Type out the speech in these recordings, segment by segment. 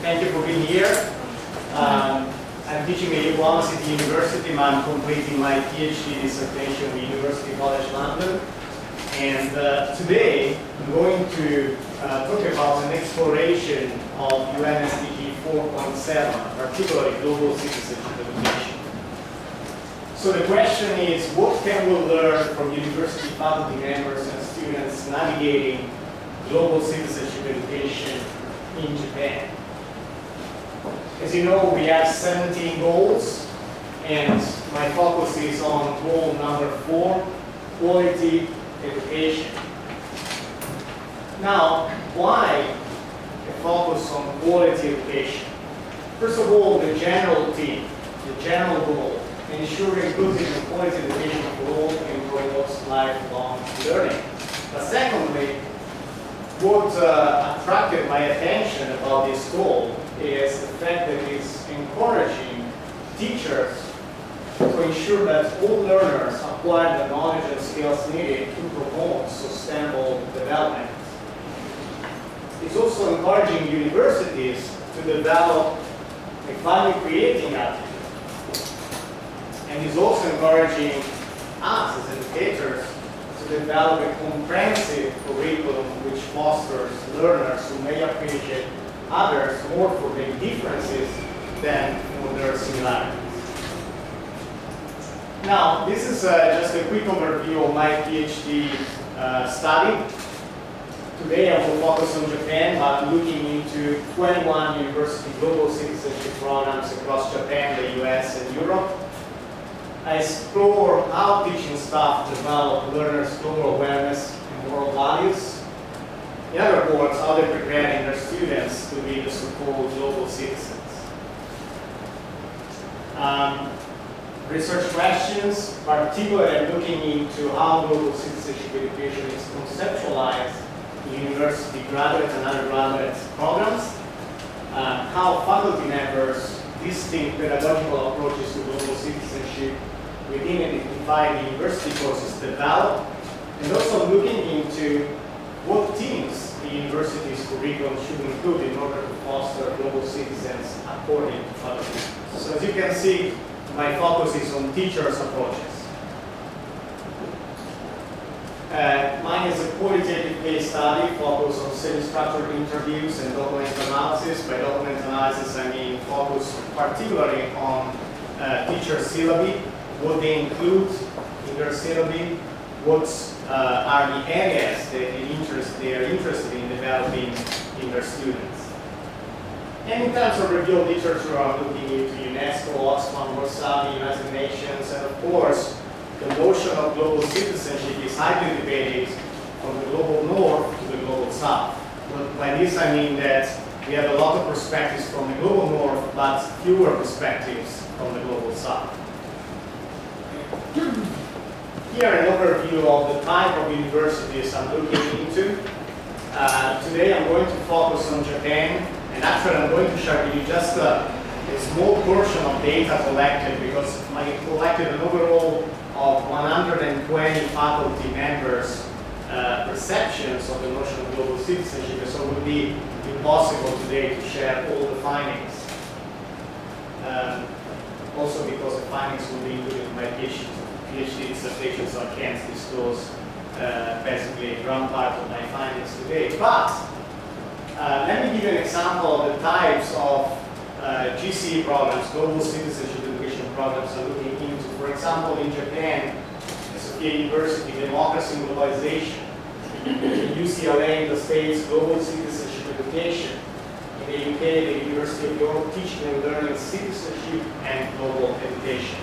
Thank you for being here. I'm teaching at Lakeland University. I'm completing my PhD dissertation at University College London. And today, I'm going to talk about an exploration of UN SDG 4.7, particularly global citizenship education. So the question is, what can we learn from university faculty members and students navigating global citizenship education in Japan? As you know, we have 17 goals, and my focus is on goal number 4, quality education. Now, why a focus on quality education? First of all, the general theme, the general goal, ensure inclusive and quality education for all and promotes lifelong learning. But secondly, what attracted my attention about this goal is the fact that it's encouraging teachers to ensure that all learners acquire the knowledge and skills needed to promote sustainable development. It's also encouraging universities to develop a value-creating attitude. And it's also encouraging us as educators to develop a comprehensive curriculum which fosters learners who may appreciate others more for their differences than for their similarities. Now, this is just a quick overview of my PhD study. Today I will focus on Japan, but looking into 21 university global citizenship programs across Japan, the US, and Europe. I explore how teaching staff develop learners' global awareness and moral values. In other words, how they're preparing their students to be the so-called global citizens. Research questions, particularly looking into how global citizenship education is conceptualized in university graduate and undergraduate programs, how faculty members distinct pedagogical approaches to global citizenship within identified university courses develop, and also looking into what themes the university's curriculum should include in order to foster global citizens according to faculty. So as you can see, my focus is on teachers' approaches. Mine is a qualitative case study focused on semi-structured interviews and document analysis. By document analysis, I mean focus particularly on teacher syllabi, what they include in their syllabi, what are the areas that they are interested in developing in their students. And in terms of review of literature, I'm looking into UNESCO, Oxfam, Wasabi, United Nations, and of course, the notion of global citizenship is highly debated from the global north to the global south. But by this I mean that we have a lot of perspectives from the global north, but fewer perspectives from the global south. Here an overview of the type of universities I'm looking into. Today I'm going to focus on Japan, and actually I'm going to share with you just a small portion of data collected, because I collected an overall of 120 faculty members' perceptions of the notion of global citizenship, so it would be impossible today to share all the findings. Also because the findings will be included in my PhD dissertation, so I can't disclose basically a grand part of my findings today. But let me give you an example of the types of GCE programs, global citizenship education programs I'm looking into. For example, in Japan, Sophia University, Democracy and Globalization. In UCLA in the States, Global Citizenship Education. In the UK, the University of York, Teaching and Learning Citizenship and Global Education.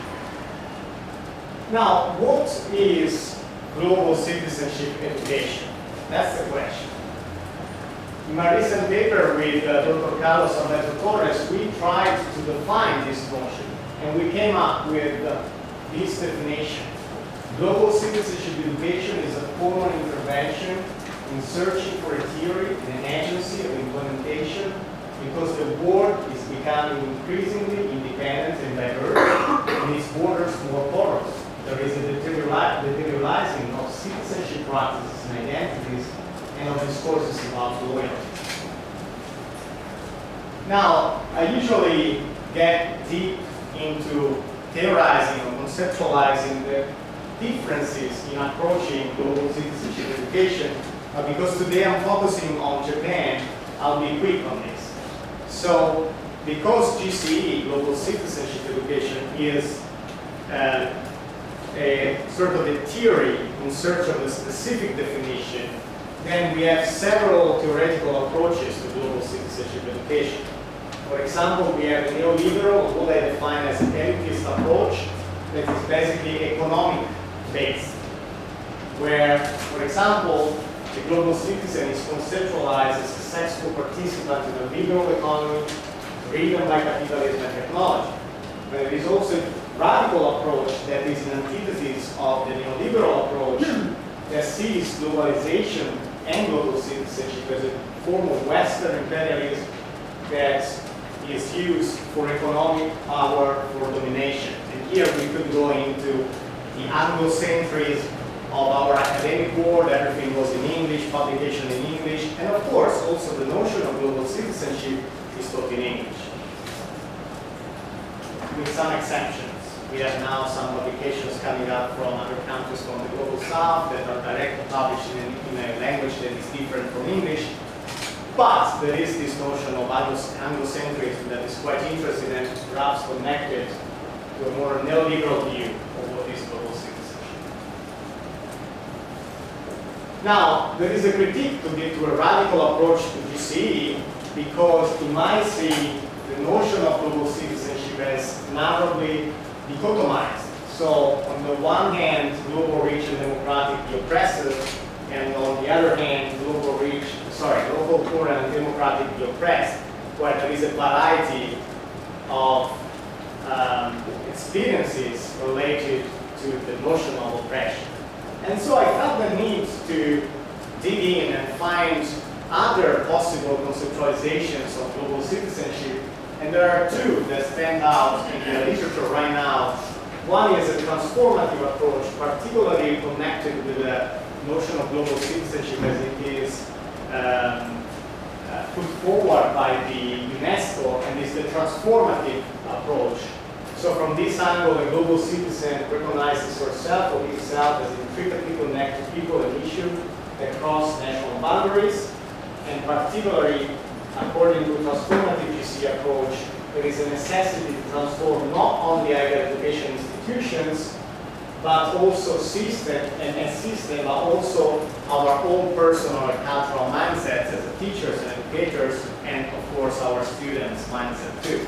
Now, what is global citizenship education? That's the question. In my recent paper with Dr. Carlos Alberto Torres, we tried to define this notion, and we came up with this definition. Global citizenship education is a formal intervention in searching for a theory and an agency of implementation, because the world is becoming increasingly independent and diverse, and its borders more porous. There is a deteriorizing of citizenship practices and identities, and of discourses about loyalty. Now, I usually get deep into theorizing or conceptualizing the differences in approaching global citizenship education, because today I'm focusing on Japan, I'll be quick on this. So, because GCE, Global Citizenship Education, is a sort of a theory in search of a specific definition, then we have several theoretical approaches to global citizenship education. For example, we have a neoliberal, what I define as an elitist approach that is basically economic-based, where, for example, the global citizen is conceptualized as a successful participant in the liberal economy, driven by capitalism and technology. But there is also a radical approach that is an antithesis of the neoliberal approach that sees globalization and global citizenship as a form of Western imperialism that is used for economic power, for domination. And here we could go into the Anglo-centrism of our academic world, everything was in English, publication in English, and of course also the notion of global citizenship is taught in English. With some exceptions. We have now some publications coming up from other countries from the global south that are directly published in a language that is different from English. But there is this notion of Anglo-centrism that is quite interesting and perhaps connected to a more neoliberal view of what is global citizenship. Now, there is a critique to give to a radical approach to GCE because it might see the notion of global citizenship as narrowly dichotomized. So, on the one hand, global rich and democratic the oppressor, and on the other hand, global poor and democratic the oppressed, where there is a variety of experiences related to the notion of oppression. And so I felt the need to dig in and find other possible conceptualizations of global citizenship. And there are two that stand out in the literature right now. One is a transformative approach, particularly connected with the notion of global citizenship as it is put forward by the UNESCO, and is the transformative approach. So from this angle, a global citizen recognizes herself or himself as intricately connected people and issues across national boundaries, and particularly, according to transformative GC approach, there is a necessity to transform not only higher education institutions, but also system, but also our own personal and cultural mindsets as teachers and educators, and of course our students' mindset too.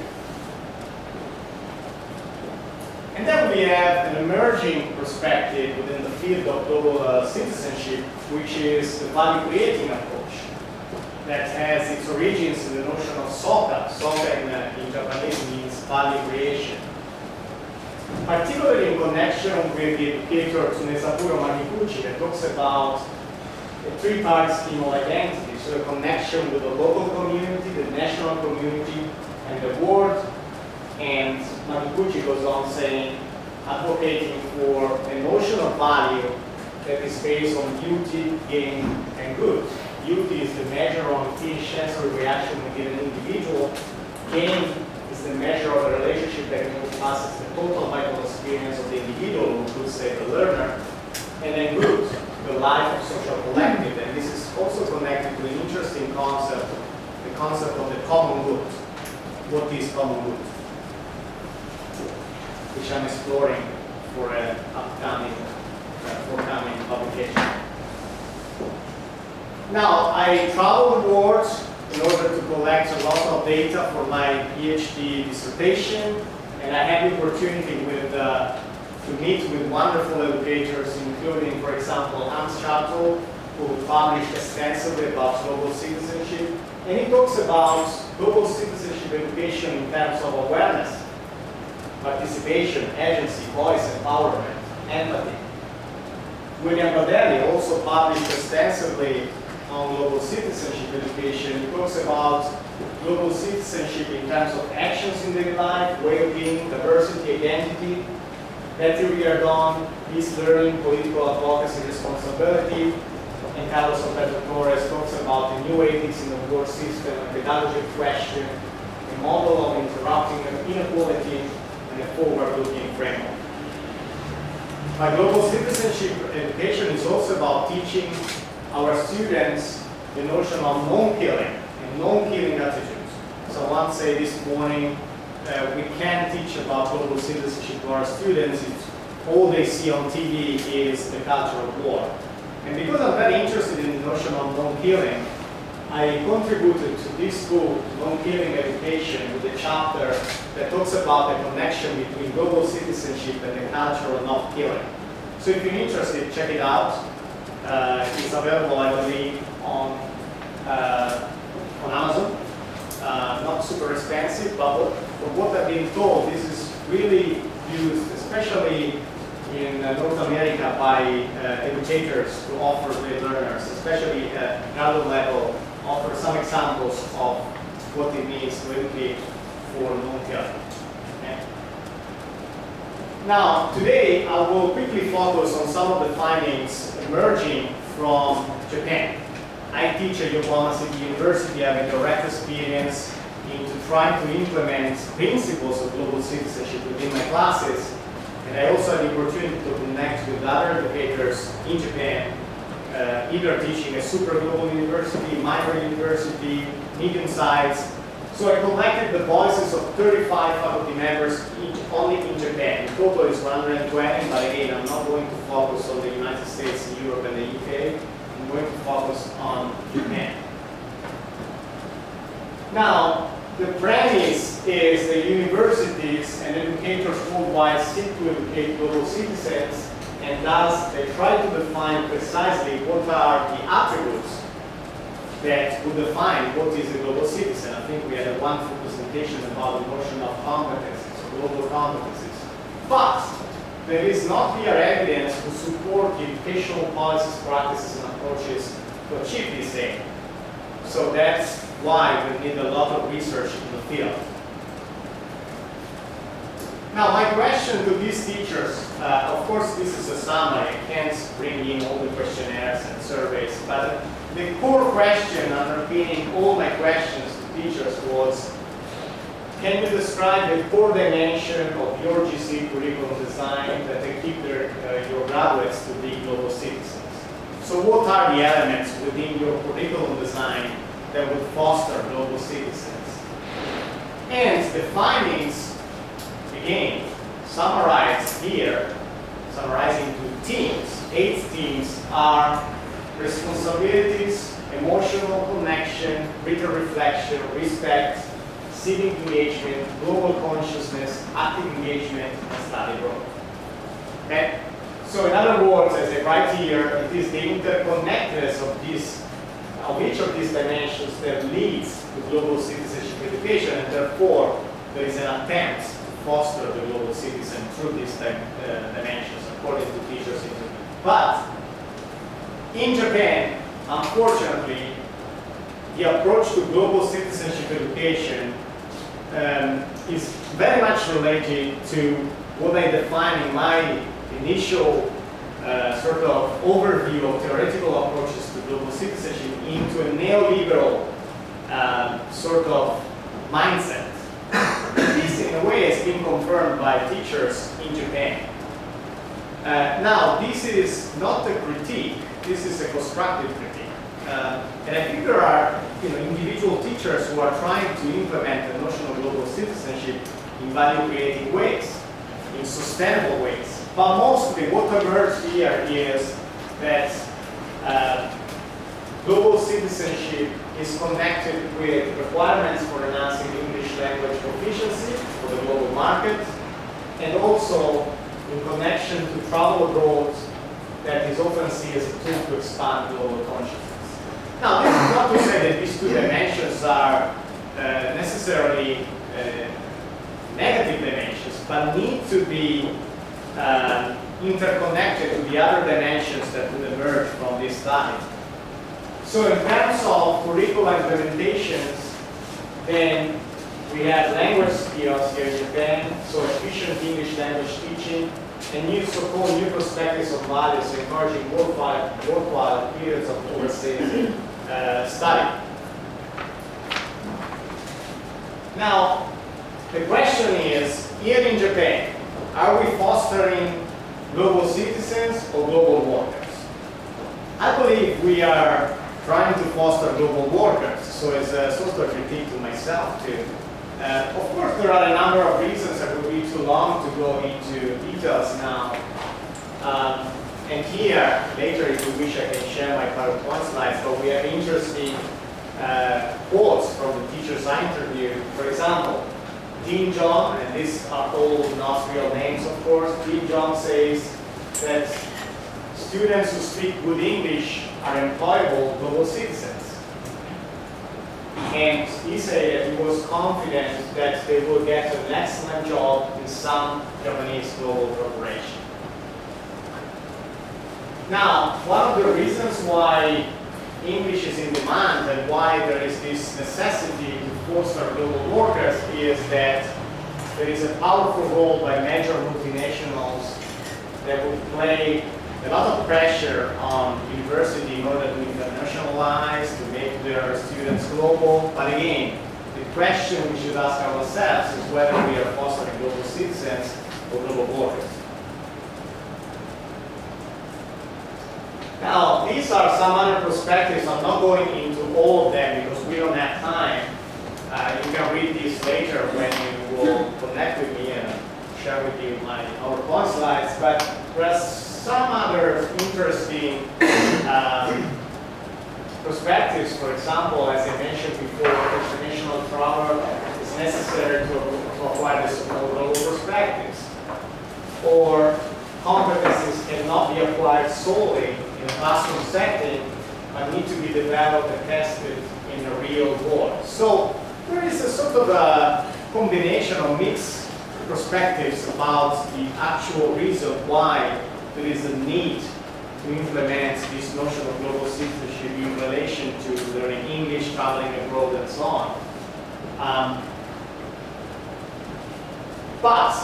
And then we have an emerging perspective within the field of global citizenship, which is the value-creating approach that has its origins in the notion of SOTA. SOTA in Japanese means value creation. Particularly in connection with the educator Tsunesaburo Makiguchi that talks about a three-part scheme of identity, so a connection with the local community, the national community, and the world. And Makiguchi goes on saying, advocating for a notion of value that is based on beauty, gain, and good. Beauty is the measure on each sensory reaction within an individual. Gain is the measure of a relationship that encompasses the total vital experience of the individual, who could say the learner. And then good, the life of social collective. And this is also connected to an interesting concept, the concept of the common good. What is common good? Which I'm exploring for an upcoming, forthcoming publication. Now, I traveled the world in order to collect a lot of data for my PhD dissertation, and I had the opportunity to meet with wonderful educators, including, for example, Hans Schartel, who published extensively about global citizenship, and he talks about global citizenship education in terms of awareness, participation, agency, voice, empowerment, empathy. William Badelli also published extensively on global citizenship education. He talks about global citizenship in terms of actions in daily life, way of being, diversity, identity. Betty Riordan, peace learning, political advocacy, responsibility. And Carlos Alberto Torres talks about the new ethics in the world system, a pedagogic question, model of interrupting inequality, and a forward-looking framework. My global citizenship education is also about teaching our students the notion of non-killing and non-killing attitudes. So once say this morning, we can teach about global citizenship to our students. All they see on TV is the culture of war. And because I'm very interested in the notion of non-killing, I contributed to this book, Non-Killing Education, with a chapter that talks about the connection between global citizenship and the culture of not killing. So if you're interested, check it out. It's available, I believe, on Amazon. Not super expensive, but from what I've been told, this is really used, especially in North America, by educators to offer their learners, especially at graduate level, offer some examples of what it means to educate for non-killing. Okay. Now, today I will quickly focus on some of the findings emerging from Japan. I teach at Yokohama City University. I have a direct experience into trying to implement principles of global citizenship within my classes. And I also had the opportunity to connect with other educators in Japan, either teaching a super global university, minor university, medium size. So I collected the voices of 35 faculty members only in Japan. In total is 120, but again, I'm not going to focus on the United States, Europe, and the UK. I'm going to focus on Japan. Now, the premise is that universities and educators worldwide seek to educate global citizens, and thus they try to define precisely what are the attributes that would define what is a global citizen. I think we had a wonderful presentation about the notion of competencies, or global competencies. But there is not clear evidence to support the educational policies, practices, and approaches to achieve this aim. So that's why we need a lot of research in the field. Now, my question to these teachers, of course, this is a summary. I can't bring in all the questionnaires and surveys, but the core question underpinning all my questions to teachers was, can you describe the core dimension of your GC curriculum design that equip your graduates to be global citizens? So what are the elements within your curriculum design that would foster global citizens? And the findings, again, summarized here, summarizing to themes. 8 themes are responsibilities, emotional connection, written reflection, respect, civic engagement, global consciousness, active engagement, and study growth. Okay? So in other words, as I write here, it is the interconnectedness of each of these dimensions that leads to global citizenship education, and therefore there is an attempt to foster the global citizen through these dimensions, according to teachers in Japan. But in Japan, unfortunately, the approach to global citizenship education is very much related to what I define in my initial sort of overview of theoretical approaches to global citizenship into a neoliberal sort of mindset. This, in a way, has been confirmed by teachers in Japan. Now, this is not a critique. This is a constructive critique. And I think there are individual teachers who are trying to implement the notion of global citizenship in value-creating ways, in sustainable ways. But mostly what emerged here is that global citizenship is connected with requirements for enhancing English language proficiency for the global market, and also in connection to travel abroad that is often seen as a tool to expand global consciousness. Now, this is not to say that these 2 dimensions are necessarily negative dimensions, but need to be interconnected to the other dimensions that would emerge from this study. So in terms of curricular implementations, then we have language skills here in Japan, so efficient English language teaching, and new so-called new perspectives of values, encouraging worthwhile periods of overseas study. Now, the question is, here in Japan, are we fostering global citizens or global workers? I believe we are trying to foster global workers, so it's a sort of critique to myself too. Of course, there are a number of reasons that would be too long to go into details now. And here, later, if you wish, I can share my PowerPoint slides, but we have interesting quotes from the teachers I interviewed. For example, Dean John, and these are all not real names, of course. Dean John says that students who speak good English are employable global citizens. And he said that he was confident that they will get an excellent job in some Japanese global corporation. Now, one of the reasons why English is in demand and why there is this necessity to foster global workers is that there is a powerful role by major multinationals that will play a lot of pressure on university in order to internationalize, to make their students global. But again, the question we should ask ourselves is whether we are fostering global citizens or global workers. Now, these are some other perspectives. I'm not going into all of them because we don't have time. You can read these later when you will connect with me and share with you my PowerPoint slides. But there's some other interesting perspectives. For example, as I mentioned before, international travel is necessary to acquire the so-called global perspectives. Or competencies cannot be acquired solely in a classroom setting, but need to be developed and tested in the real world. So there is a sort of a combination of mixed perspectives about the actual reason why there is a need to implement this notion of global citizenship in relation to learning English, traveling abroad, and so on. But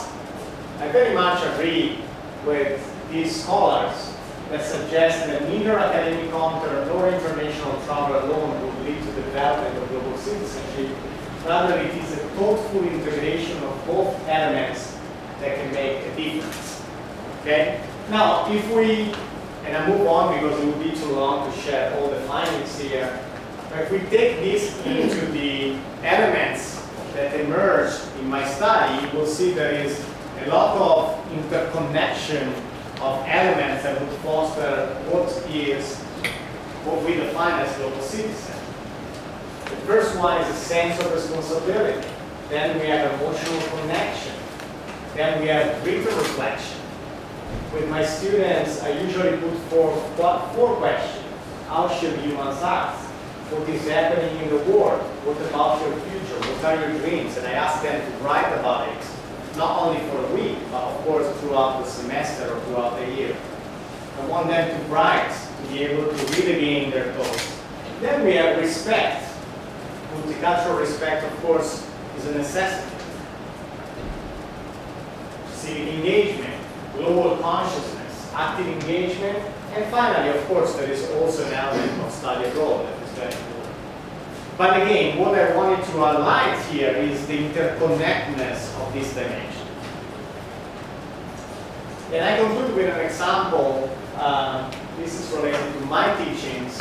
I very much agree with these scholars that suggest that neither academic content nor international travel alone would lead to the development of global citizenship. Rather, it is a thoughtful integration of both elements that can make a difference. Okay? Now, if we, and I move on because it would be too long to share all the findings here, but if we take this into the elements that emerged in my study, you will see there is a lot of interconnection of elements that would foster what we define as global citizen. The first one is a sense of responsibility. Then we have emotional connection. Then we have written reflection. With my students, I usually put forth four questions. How should humans act? What is happening in the world? What about your future? What are your dreams? And I ask them to write about it, not only for a week, but of course throughout the semester or throughout the year. I want them to write, to be able to read again their thoughts. Then we have respect. Multicultural respect, of course, is a necessity. Civic engagement, global consciousness, active engagement, and finally, of course, there is also an element of study abroad that is very important. But again, what I wanted to highlight here is the interconnectedness of this dimension. And I conclude with an example. This is related to my teachings.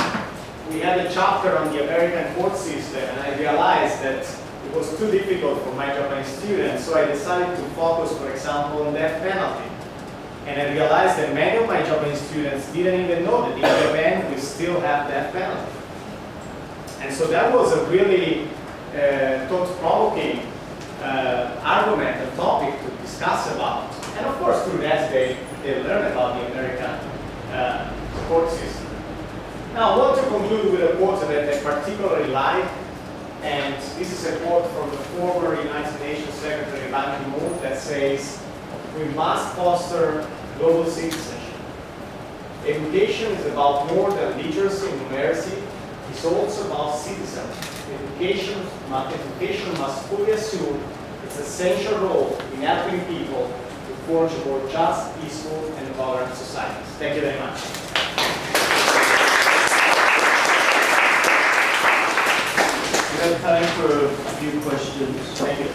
We had a chapter on the American court system, and I realized that it was too difficult for my Japanese students, so I decided to focus, for example, on death penalty. And I realized that many of my Japanese students didn't even know that in Japan we still have death penalty. And so that was a really thought-provoking argument and topic to discuss about. And of course, through that, they learn about the American court system. Now, I want to conclude with a quote that I particularly like. And this is a quote from the former United Nations Secretary Ban Ki-moon that says, "We must foster global citizenship. Education is about more than literacy and numeracy. It's also about citizenship. Education must fully assume its essential role in helping people to forge a more just, peaceful, and tolerant societies." Thank you very much. have time for a few questions. Thank you.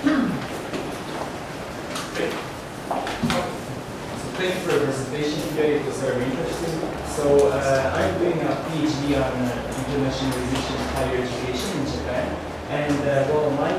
Thank you for the presentation today. It was very interesting. So I'm doing a PhD on internationalization of higher education in Japan, and well, my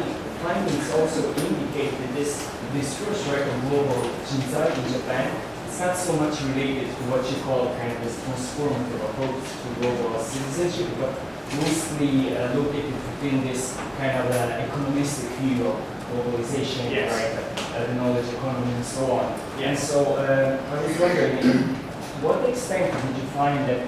findings also indicate that this first right of global Shinzai in Japan is not so much related to what you call kind of this transformative approach to global citizenship, but mostly located within this kind of economistic view of globalization, Yes. right? The knowledge economy and so on. Yes. And so I was wondering, to what extent did you find that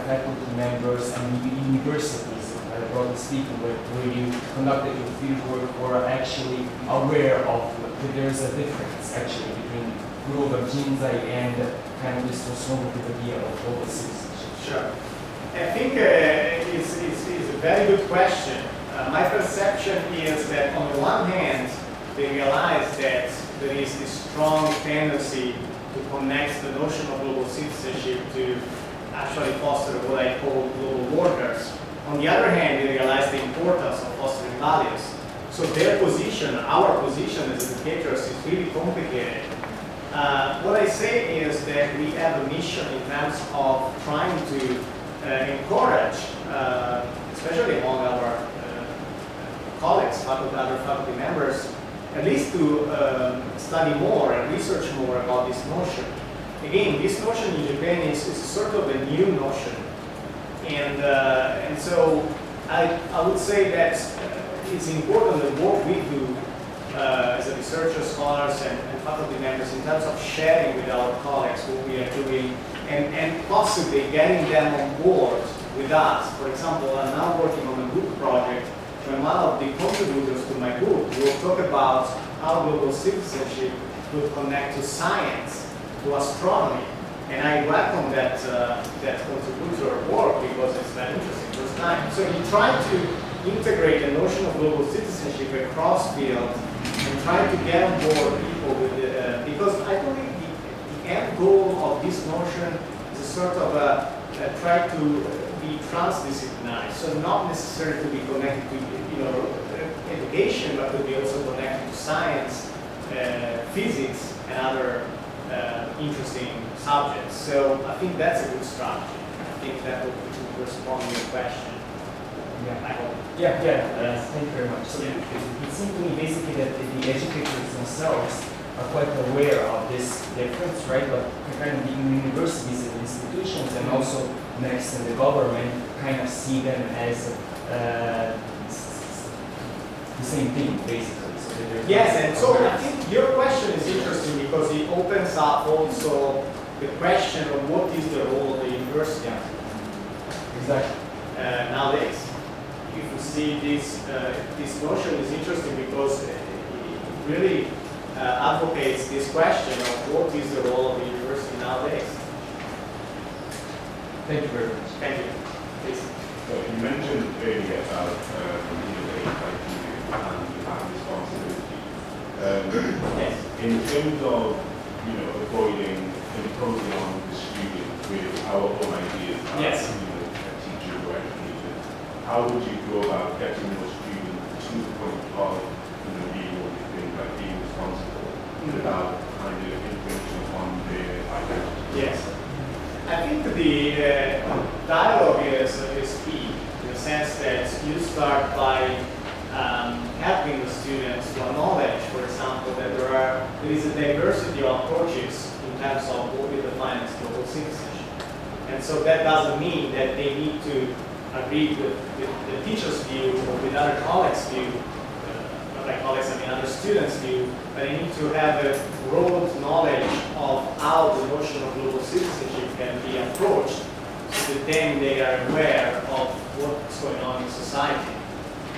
faculty members and universities, broadly speaking, where you conducted your fieldwork, were actually aware of that there's a difference actually between global Jinzai and kind of this transformative idea of global citizenship? Sure. I think it's a very good question. My perception is that on the one hand, they realize that there is this strong tendency to connect the notion of global citizenship to actually foster what I call global borders. On the other hand, they realize the importance of fostering values. So their position, our position as educators is really complicated. What I say is that we have a mission in terms of trying to encourage, especially among our colleagues, other faculty members, at least to study more and research more about this notion. Again, this notion in Japan is sort of a new notion. And so I would say that it's important that what we do as a researcher, scholars, and faculty members in terms of sharing with our colleagues what we are doing and possibly getting them on board with us. For example, I'm now working on a book project when one of the contributors to my book will talk about how global citizenship could connect to science, to astronomy. And I welcome that contributor work because it's very interesting first time. So you try to integrate the notion of global citizenship across fields and try to get on board people with the, because I believe the end goal of this notion is a sort of a try to be transdisciplinary. So not necessarily to be connected to education, but to be also connected to science, physics, and other interesting subjects. So I think that's a good strategy. I think that would respond to your question. Yeah. I hope. Yeah. Thank you very much. So it seems to me basically that the educators themselves are quite aware of this difference, right? But kind of the universities and institutions, and also next in the government, kind of see them as the same thing, basically. So yes, and so I think your question is interesting because it opens up also the question of what is the role of the university. Exactly. Nowadays, if you see this notion is interesting because it really advocates this question of what is the role of the university nowadays. Thank you very much. Thank you. Please. So you mentioned earlier about and you have responsibility. Yes. In terms of avoiding imposing on the student with our own ideas as Yes. Teachers or educators, how would you go about getting your student to the point of being what they think, like being responsible without kind of infringing on their identity? Yes. I think the dialogue is key in the sense that you start by helping the students to acknowledge, for example, that there is a diversity of approaches in terms of what we define as global citizenship. And so that doesn't mean that they need to agree with the teacher's view or with other colleagues' view, not by colleagues, I mean other students' view, but they need to have a broad knowledge of how the notion of global citizenship can be approached so that then they are aware of what's going on in society.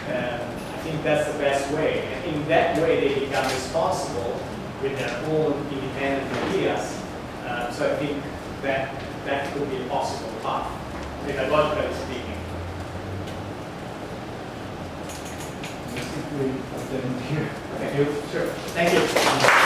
I think that's the best way. And in that way, they become responsible with their own independent ideas. So I think that could be a possible path, pedagogically speaking. I think we have them here. Thank you. Sure. Thank you.